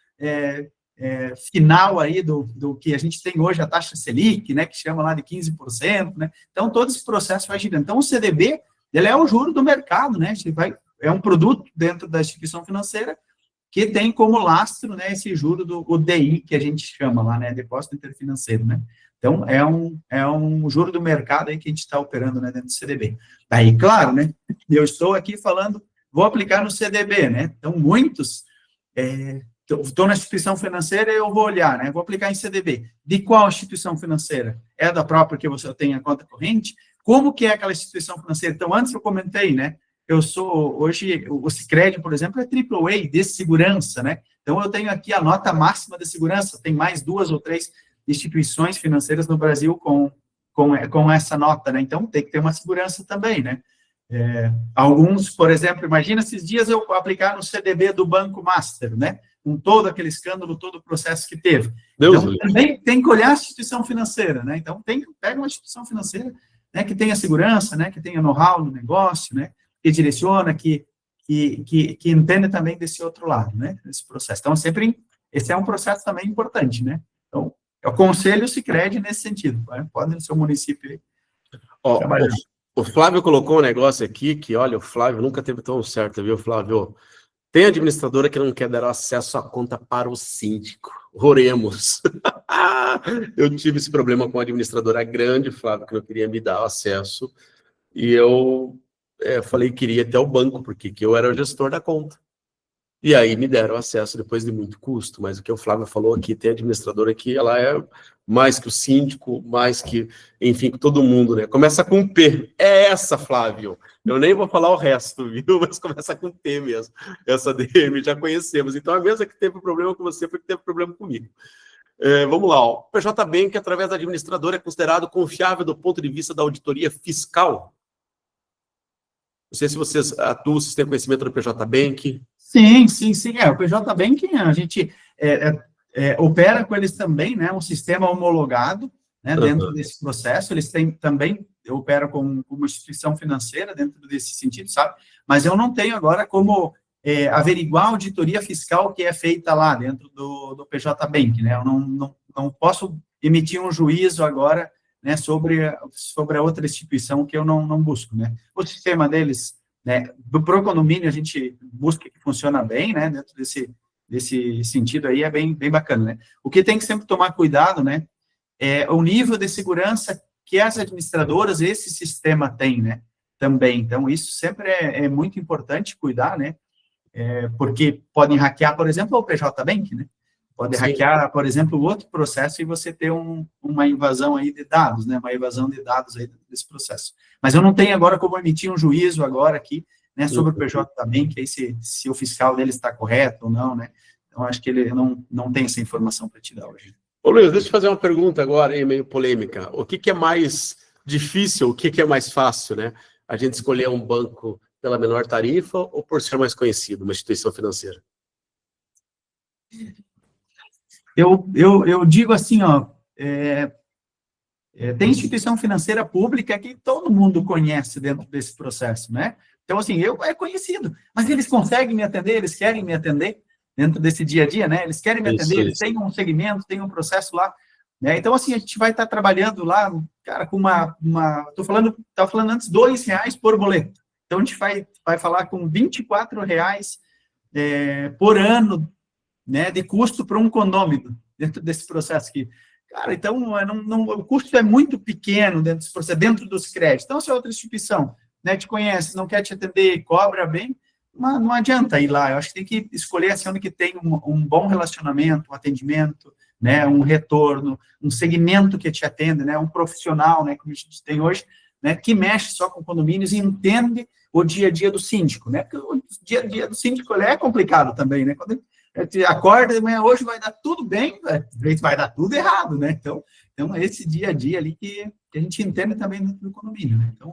final aí do que a gente tem hoje, a taxa Selic, né? Que chama lá de 15%, né? Então, todo esse processo vai girando. Então, o CDB, ele é o juro do mercado, né? É um produto dentro da instituição financeira que tem como lastro, né, esse juro do DI, que a gente chama lá, né, depósito interfinanceiro, né? Então, é um juro do mercado aí que a gente está operando, né, dentro do CDB. Aí, claro, né, eu estou aqui falando, vou aplicar no CDB, né? Então, muitos, estou na instituição financeira, eu vou olhar, né, vou aplicar em CDB. De qual instituição financeira? É da própria que você tem a conta corrente? Como que é aquela instituição financeira? Então, antes eu comentei, né, hoje, o Sicredi, por exemplo, é AAA de segurança, né? Então, eu tenho aqui a nota máxima de segurança, tem mais 2 ou 3 instituições financeiras no Brasil com essa nota, né? Então, tem que ter uma segurança também, né? Alguns, por exemplo, imagina esses dias eu aplicar no CDB do Banco Master, né? Com todo aquele escândalo, todo o processo que teve. Deus Então, também tem que olhar a instituição financeira, né? Então, pega uma instituição financeira, né, que tenha segurança, né, que tenha know-how no negócio, né, que direciona, que entenda também desse outro lado, né, desse processo. Então, sempre, esse é um processo também importante, né? Então, eu aconselho o Sicredi nesse sentido, né? Pode no seu município Ó, trabalhar. o Flávio colocou um negócio aqui que, olha, o Flávio nunca teve tão certo, viu, Flávio? Tem administradora que não quer dar acesso à conta para o síndico. Oremos. Eu tive esse problema com a administradora grande, Flávio, que não queria me dar acesso. E eu falei que queria até o banco, porque eu era o gestor da conta. E aí me deram acesso depois de muito custo. Mas o que o Flávio falou aqui, tem administradora que ela é mais que o síndico, mais que, enfim, que todo mundo, né? Começa com P. É essa, Flávio. Eu nem vou falar o resto, viu? Mas começa com P mesmo. Essa DM já conhecemos. Então, a mesma que teve problema com você foi que teve problema comigo. Vamos lá. Ó. O PJ Bank, através da administradora, é considerado confiável do ponto de vista da auditoria fiscal. Não sei se vocês atuam, se têm conhecimento do PJ Bank. Sim. O PJ Bank, a gente opera com eles também, né? Um sistema homologado, né, dentro desse processo. Eles também operam como uma instituição financeira dentro desse sentido, sabe? Mas eu não tenho agora como averiguar a auditoria fiscal que é feita lá dentro do PJ Bank, né? Eu não posso emitir um juízo agora, né, sobre a outra instituição que eu não busco, né? O sistema deles, né, pro condomínio a gente busca que funciona bem, né, dentro desse sentido aí é bem bacana, né? O que tem que sempre tomar cuidado, né, é o nível de segurança que as administradoras, esse sistema tem, né, também. Então, isso sempre é muito importante cuidar, né, porque podem hackear, por exemplo, o PJ Bank, né? Pode hackear, por exemplo, outro processo e você ter uma invasão aí de dados, né? Uma invasão de dados aí desse processo. Mas eu não tenho agora como emitir um juízo agora aqui, né, sobre o PJ Bank, aí se o fiscal dele está correto ou não, né? Então, acho que ele não tem essa informação para te dar hoje. Ô, Luiz, deixa eu fazer uma pergunta agora, aí, meio polêmica. O que é mais difícil, o que é mais fácil, né? A gente escolher um banco pela menor tarifa ou por ser mais conhecido, uma instituição financeira? Eu digo assim, ó, tem instituição financeira pública que todo mundo conhece dentro desse processo, né? Então, assim, é conhecido, mas eles conseguem me atender, eles querem me atender dentro desse dia a dia, né? Eles querem me atender, eles têm um segmento, tem um processo lá, né? Então, assim, a gente vai estar trabalhando lá, cara, com estava falando antes, R$2 por boleto. Então, a gente vai falar com R$24 por ano, né, de custo para um condômino, dentro desse processo aqui. Cara, então, o custo é muito pequeno dentro desse processo, dentro dos créditos. Então, se a outra instituição, né, te conhece, não quer te atender, cobra bem, não adianta ir lá. Eu acho que tem que escolher assim, onde que tem um bom relacionamento, um atendimento, né, um retorno, um segmento que te atenda, né, um profissional, né, como a gente tem hoje, né, que mexe só com condomínios e entende o dia a dia do síndico, né, porque o dia a dia do síndico é complicado também, né, quando ele acorda de manhã, hoje vai dar tudo bem, vai dar tudo errado, né, então esse dia a dia ali que a gente entende também dentro do condomínio, né, então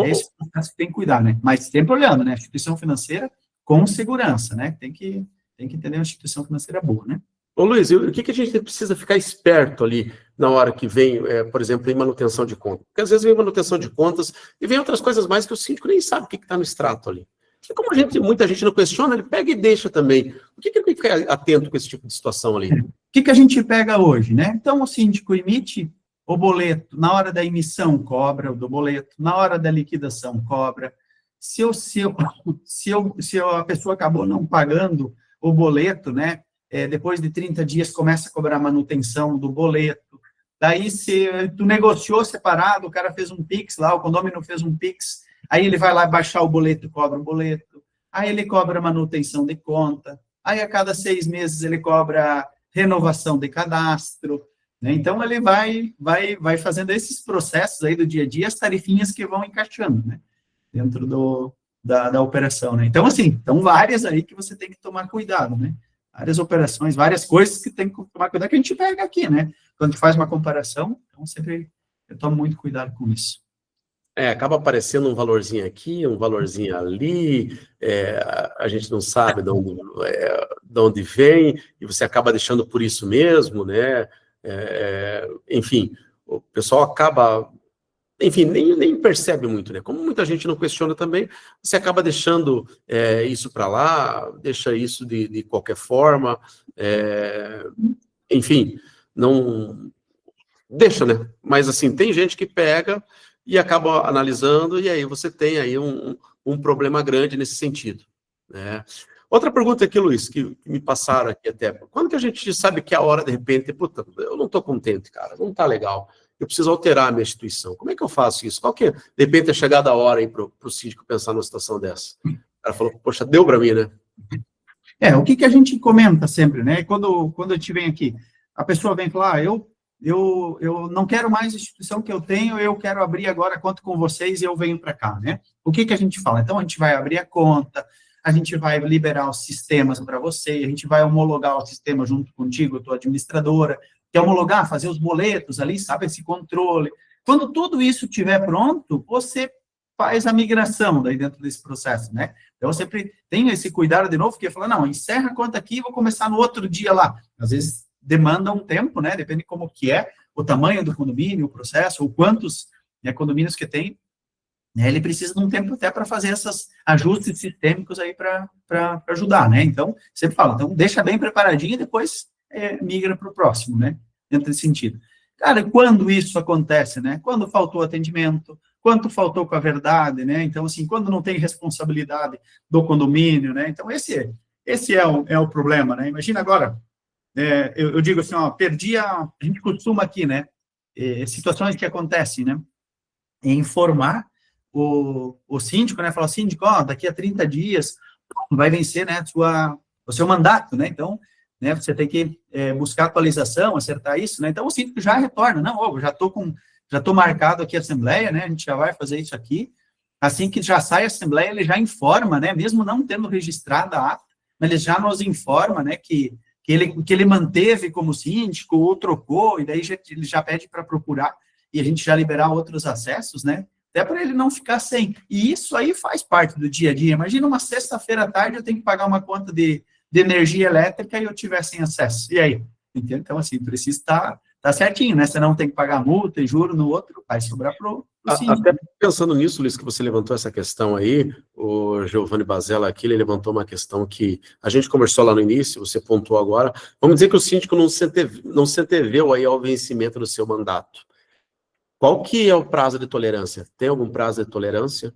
esse processo que tem que cuidar, né, mas sempre olhando, né, instituição financeira com segurança, né, tem que entender uma instituição financeira boa, né. Ô, Luiz, o que a gente precisa ficar esperto ali na hora que vem, por exemplo, em manutenção de contas? Porque às vezes vem manutenção de contas e vem outras coisas mais que o síndico nem sabe o que está no extrato ali. E como muita gente não questiona, ele pega e deixa também. O que ele tem que ficar atento com esse tipo de situação ali? O que a gente pega hoje, né? Então, o síndico emite o boleto, na hora da emissão cobra o do boleto, na hora da liquidação cobra. Se a pessoa acabou não pagando o boleto, né? Depois de 30 dias começa a cobrar manutenção do boleto. Daí, se tu negociou separado, o cara fez um Pix lá, o condomínio fez um Pix, aí ele vai lá baixar o boleto, cobra o boleto, aí ele cobra manutenção de conta, aí a cada 6 meses ele cobra renovação de cadastro, né? Então, ele vai fazendo esses processos aí do dia a dia, as tarifinhas que vão encaixando, né? Dentro da operação, né? Então, assim, várias aí que você tem que tomar cuidado, né? Várias operações, várias coisas que tem que tomar cuidado, que a gente pega aqui, né? Quando a gente faz uma comparação, então sempre eu tomo muito cuidado com isso. Acaba aparecendo um valorzinho aqui, um valorzinho ali, a gente não sabe de onde vem, e você acaba deixando por isso mesmo, né? Enfim, o pessoal acaba, enfim, nem percebe muito, né? Como muita gente não questiona também, você acaba deixando isso para lá, deixa isso de qualquer forma, enfim, não deixa, né? Mas assim, tem gente que pega e acaba analisando, e aí você tem aí um problema grande nesse sentido, né? Outra pergunta aqui, Luiz, que me passaram aqui até, quando que a gente sabe que é a hora, de repente, puta, eu não estou contente, cara, não está legal, eu preciso alterar a minha instituição, como é que eu faço isso? Qual que é, de repente, é chegada a hora aí para o síndico pensar numa situação dessa? O cara falou, poxa, deu para mim, né? O que a gente comenta sempre, né? Quando a gente vem aqui, a pessoa vem falar, eu não quero mais a instituição que eu tenho, eu quero abrir agora a conta com vocês e eu venho para cá, né? O que a gente fala? Então, a gente vai abrir a conta, a gente vai liberar os sistemas para você, a gente vai homologar o sistema junto contigo, tua administradora, que é homologar, fazer os boletos ali, sabe, esse controle. Quando tudo isso estiver pronto, você faz a migração daí dentro desse processo, né? Então, eu sempre tenho esse cuidado de novo, porque fala, não, encerra a conta aqui e vou começar no outro dia lá. Às vezes, demanda um tempo, né? Depende como que é, o tamanho do condomínio, o processo, ou quantos condomínios que tem, né? Ele precisa de um tempo até para fazer esses ajustes sistêmicos aí para ajudar, né? Então, sempre falo, então deixa bem preparadinho e depois migra para o próximo, né? Dentro desse sentido. Cara, quando isso acontece, né? Quando faltou atendimento, quanto faltou com a verdade, né? Então, assim, quando não tem responsabilidade do condomínio, né? Então, esse é o problema, né? Imagina agora, eu digo assim, ó, a gente costuma aqui, né, situações que acontecem, né, informar o síndico, né, falar, síndico, ó, daqui a 30 dias vai vencer, né, o seu mandato, né, então, né, você tem que buscar atualização, acertar isso, né, então o síndico já retorna, não, ó, já tô marcado aqui a assembleia, né, a gente já vai fazer isso aqui, assim que já sai a assembleia, ele já informa, né, mesmo não tendo registrado a ata, mas ele já nos informa, né, que ele manteve como síndico ou trocou, e daí ele já pede para procurar e a gente já liberar outros acessos, né? Até para ele não ficar sem. E isso aí faz parte do dia a dia. Imagina uma sexta-feira à tarde eu tenho que pagar uma conta de energia elétrica e eu tiver sem acesso. E aí? Entendeu? Então, assim, precisa estar certinho, né? Você não tem que pagar multa e juro no outro, vai sobrar para o síndico. Até pensando nisso, Luiz, que você levantou essa questão aí, o Giovanni Bazella aqui, ele levantou uma questão que a gente conversou lá no início, você pontuou agora, vamos dizer que o síndico não se anteveu aí ao vencimento do seu mandato. Qual que é o prazo de tolerância? Tem algum prazo de tolerância?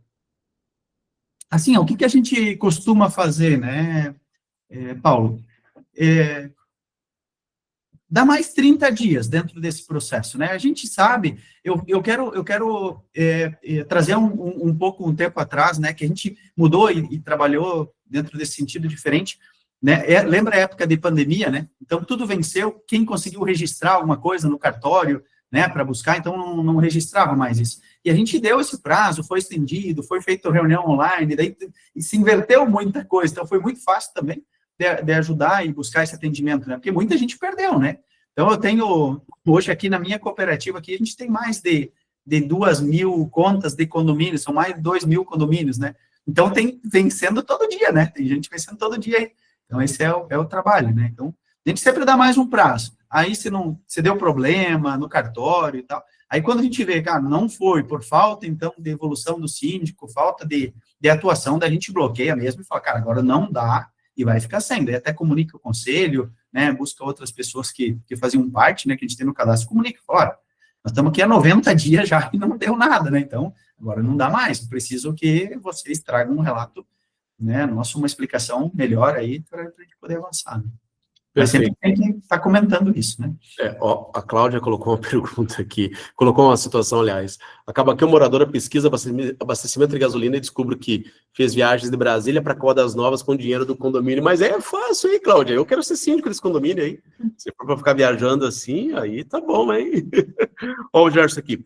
Assim, o que a gente costuma fazer, né, Paulo? Dá mais 30 dias dentro desse processo, né? A gente sabe, eu quero trazer um tempo atrás, né, que a gente mudou e trabalhou dentro desse sentido diferente, né? Lembra a época de pandemia, né? Então, tudo venceu, quem conseguiu registrar alguma coisa no cartório, né, para buscar, então não registrava mais isso. E a gente deu esse prazo, foi estendido, foi feita reunião online, daí se inverteu muita coisa, então foi muito fácil também de ajudar e buscar esse atendimento, né? Porque muita gente perdeu, né? Então, eu tenho, hoje aqui na minha cooperativa, aqui, a gente tem mais de 2.000 contas de condomínios, são mais de 2.000 condomínios, né? Então, tem vencendo todo dia, né? Tem gente vencendo todo dia aí. Então, esse é o trabalho, né? Então, a gente sempre dá mais um prazo. Aí, se deu problema no cartório e tal, aí quando a gente vê, cara, não foi, por falta, então, de evolução do síndico, falta de atuação, daí a gente bloqueia mesmo e fala, cara, agora não dá, e vai ficar sem. Daí até comunica o conselho, né, busca outras pessoas que faziam parte, né, que a gente tem no cadastro, comunica, fala, olha, nós estamos aqui há 90 dias já e não deu nada, né, então, agora não dá mais, preciso que vocês tragam um relato, né, nossa, uma explicação melhor aí para a gente poder avançar, né. Mas sempre tem que estar comentando isso, né? A Cláudia colocou uma pergunta aqui, colocou uma situação, aliás. Acaba que o morador pesquisa abastecimento de gasolina e descobre que fez viagens de Brasília para Caldas Novas com dinheiro do condomínio. Mas é fácil, hein, Cláudia? Eu quero ser síndico desse condomínio aí. Se for para ficar viajando assim, aí tá bom, hein? Olha o Gerson aqui.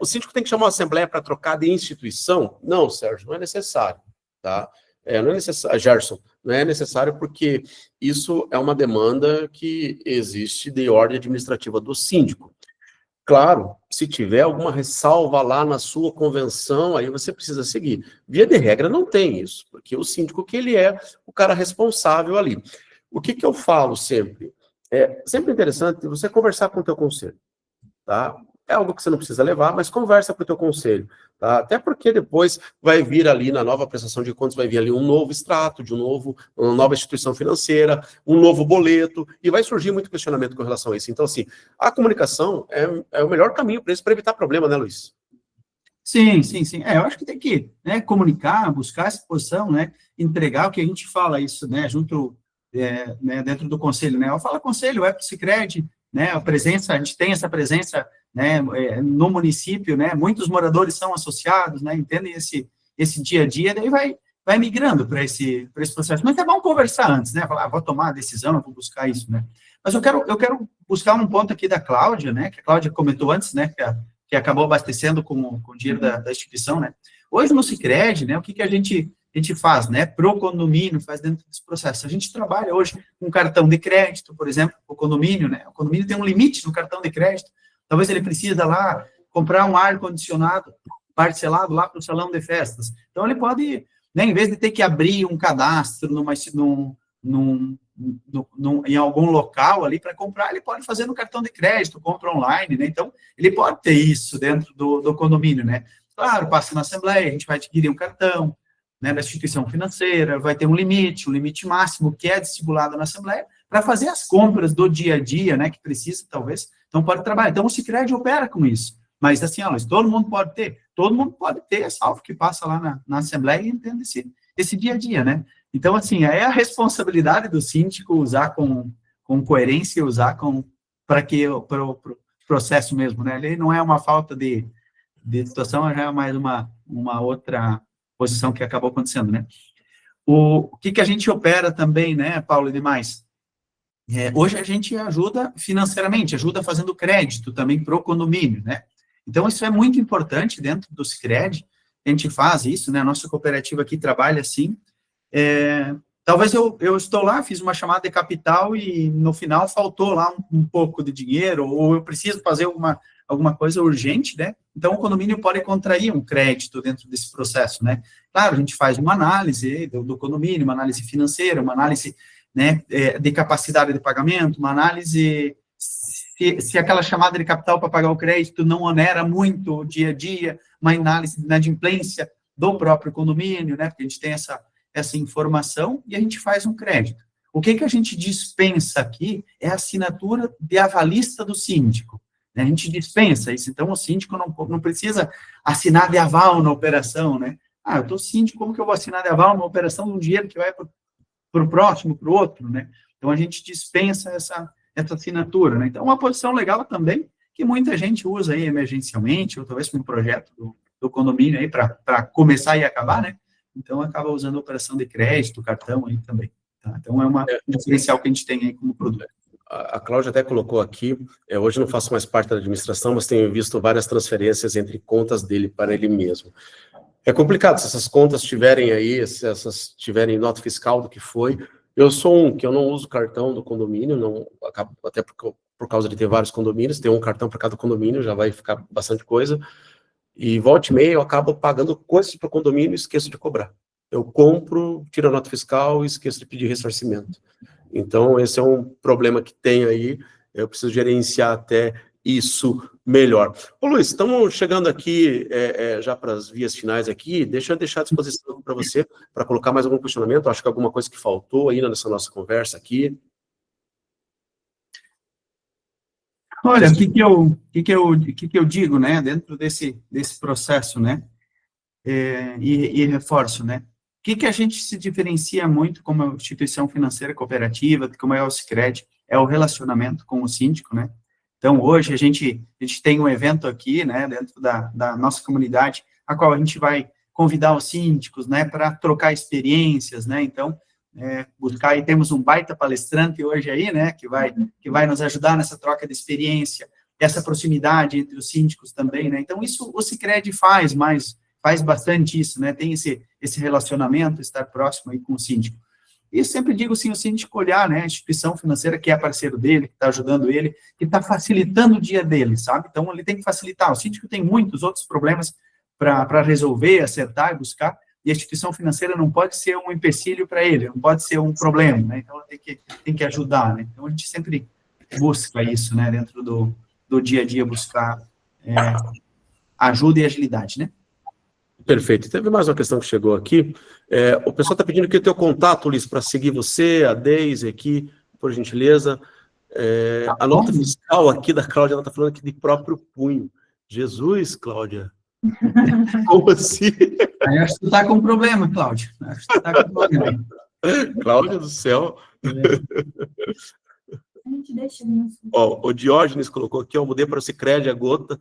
O síndico tem que chamar uma assembleia para trocar de instituição? Não, Sérgio, não é necessário, tá? Não é necessário, Gerson, não é necessário porque isso é uma demanda que existe de ordem administrativa do síndico. Claro se tiver alguma ressalva lá na sua convenção, aí você precisa seguir. Via de regra, não tem isso, porque o síndico que ele é o cara responsável ali. O que eu falo sempre? É sempre interessante você conversar com o teu conselho, tá? É algo que você não precisa levar, mas conversa com o teu conselho, tá? Até porque depois vai vir ali na nova prestação de contas, vai vir ali um novo extrato de uma nova instituição financeira, um novo boleto, e vai surgir muito questionamento com relação a isso. Então, assim, a comunicação é o melhor caminho para isso, para evitar problema, né, Luiz? Sim, sim, sim. Eu acho que tem que, né, comunicar, buscar essa posição, né, entregar o que a gente fala isso, né, junto, né, dentro do conselho, né, eu falo conselho, para o Sicredi, né, a gente tem essa presença, né, no município, né, muitos moradores são associados, né, entendem esse dia a dia, daí vai migrando para esse processo. Mas é bom conversar antes, né, falar, vou tomar a decisão, vou buscar isso, né. Mas eu quero buscar um ponto aqui da Cláudia, né, que a Cláudia comentou antes, né, que acabou abastecendo com o dinheiro da instituição, né. Hoje no Sicredi, né, o que a gente faz, né, pro condomínio, faz dentro desse processo. A gente trabalha hoje com cartão de crédito, por exemplo, o condomínio, né, o condomínio tem um limite no cartão de crédito, talvez ele precisa lá comprar um ar-condicionado parcelado lá para o salão de festas. Então, ele pode, né, em vez de ter que abrir um cadastro em algum local ali para comprar, ele pode fazer no cartão de crédito, compra online, né, então, ele pode ter isso dentro do condomínio, né. Claro, passa na assembleia, a gente vai adquirir um cartão, né, da instituição financeira, vai ter um limite máximo que é estipulado na assembleia, para fazer as compras do dia a dia, né, que precisa, talvez, então pode trabalhar. Então, o Sicredi opera com isso. Mas, assim, ó, todo mundo pode ter, salvo que passa lá na Assembleia e entende esse dia a dia, né? Então, assim, é a responsabilidade do síndico usar com coerência, usar para o processo mesmo, né? Ele não é uma falta de situação, já é mais uma outra posição que acabou acontecendo, né? O que a gente opera também, né, Paulo e demais? Hoje a gente ajuda financeiramente, ajuda fazendo crédito também para o condomínio, né? Então, isso é muito importante dentro do Sicredi, a gente faz isso, né? A nossa cooperativa aqui trabalha assim. Talvez eu estou lá, fiz uma chamada de capital e no final faltou lá um pouco de dinheiro, ou eu preciso fazer alguma coisa urgente, né? Então, o condomínio pode contrair um crédito dentro desse processo, né? Claro, a gente faz uma análise do condomínio, uma análise financeira, uma análise, né, de capacidade de pagamento, uma análise se aquela chamada de capital para pagar o crédito não onera muito o dia a dia, uma análise de inadimplência do próprio condomínio, né, porque a gente tem essa informação e a gente faz um crédito. O que a gente dispensa aqui é a assinatura de avalista do síndico, né, a gente dispensa isso, então o síndico não precisa assinar de aval na operação, né, eu estou síndico, como que eu vou assinar de aval numa operação de um dinheiro que vai para o próximo, para o outro, né? Então, a gente dispensa essa assinatura, né? Então, uma posição legal também, que muita gente usa aí emergencialmente, ou talvez para um projeto do condomínio aí, para começar e acabar, né? Então, acaba usando a operação de crédito, cartão aí também. Tá? Então, um diferencial que a gente tem aí como produto. A Cláudia até colocou aqui, hoje não faço mais parte da administração, mas tenho visto várias transferências entre contas dele para ele mesmo. É complicado, se essas contas tiverem aí, se essas tiverem nota fiscal do que foi. Eu sou que eu não uso cartão do condomínio, não acabo, até por causa de ter vários condomínios, ter um cartão para cada condomínio, já vai ficar bastante coisa. E volta e meia eu acabo pagando coisas para o condomínio e esqueço de cobrar. Eu compro, tiro a nota fiscal e esqueço de pedir ressarcimento. Então, esse é um problema que tem aí, eu preciso gerenciar até isso melhor. Ô, Luiz, estamos chegando aqui já para as vias finais aqui, deixa eu deixar à disposição para você, para colocar mais algum questionamento, acho que alguma coisa que faltou aí nessa nossa conversa aqui. Olha, o que eu digo, né, dentro desse processo, né, e reforço, né, o que a gente se diferencia muito como instituição financeira cooperativa, como é o Sicredi, é o relacionamento com o síndico, né. Então, hoje, a gente tem um evento aqui, né, dentro da nossa comunidade, a qual a gente vai convidar os síndicos, né, para trocar experiências, né, então, buscar, e temos um baita palestrante hoje aí, né, que vai nos ajudar nessa troca de experiência, essa proximidade entre os síndicos também, né, então, isso o Sicredi faz bastante isso, né, tem esse relacionamento, estar próximo aí com o síndico. E eu sempre digo assim, o síndico olhar, né, a instituição financeira que é parceiro dele, que está ajudando ele, que está facilitando o dia dele, sabe? Então, ele tem que facilitar. O síndico tem muitos outros problemas para resolver, acertar e buscar, e a instituição financeira não pode ser um empecilho para ele, não pode ser um problema, né? Então, tem que ajudar, né? Então, a gente sempre busca isso, né, dentro do dia a dia, buscar ajuda e agilidade, né? Perfeito. Teve mais uma questão que chegou aqui. O pessoal está pedindo que o teu contato, Luiz, para seguir você, a Deise aqui, por gentileza. A nota fiscal aqui da Cláudia, ela está falando aqui de próprio punho. Jesus, Cláudia. Como assim? Aí acho que tu está com problema, Cláudia. Acho que tu está com problema. Cláudia do céu. A gente deixa nisso. O Diógenes colocou aqui, eu mudei para o Sicredi a conta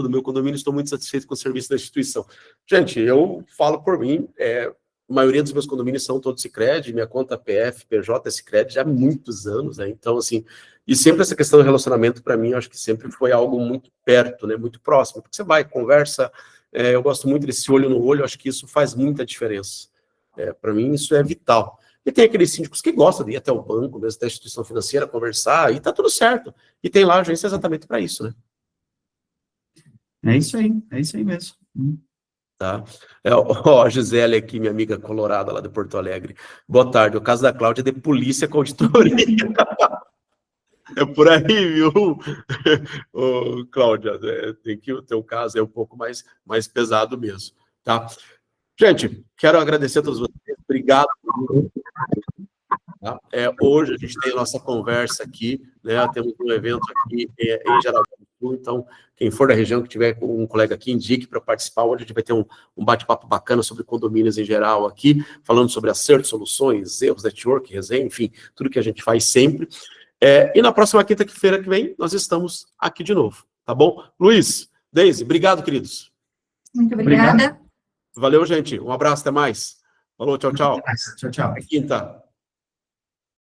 do meu condomínio, estou muito satisfeito com o serviço da instituição. Gente, eu falo por mim, a maioria dos meus condomínios são todos Sicredi, minha conta PF, PJ é Sicredi já há muitos anos, né? Então, assim, e sempre essa questão do relacionamento, para mim, eu acho que sempre foi algo muito perto, né? Muito próximo, porque você vai, conversa, eu gosto muito desse olho no olho, acho que isso faz muita diferença. Para mim, isso é vital. E tem aqueles síndicos que gostam de ir até o banco, mesmo até a instituição financeira, conversar, e tá tudo certo. E tem lá a agência exatamente para isso, né? É isso aí mesmo. Tá? A Gisele aqui, minha amiga colorada lá de Porto Alegre. Boa tarde, o caso da Cláudia é de polícia com auditoria. É por aí, viu, Cláudia? Tem que o teu caso é um pouco mais pesado mesmo, tá? Gente, quero agradecer a todos vocês. Obrigado. Tá? Hoje a gente tem a nossa conversa aqui, né? Temos um evento aqui em Jaraguá do Sul, então quem for da região, que tiver um colega aqui, indique para participar. Hoje a gente vai ter um bate-papo bacana sobre condomínios em geral aqui, falando sobre acertos, soluções, erros, network, resenha, enfim, tudo que a gente faz sempre. E na próxima quinta-feira que vem, nós estamos aqui de novo, tá bom? Luiz, Deise, obrigado, queridos. Muito obrigada. Obrigado. Valeu, gente. Um abraço, até mais. Falou, tchau, tchau. Tchau, tchau. Até quinta.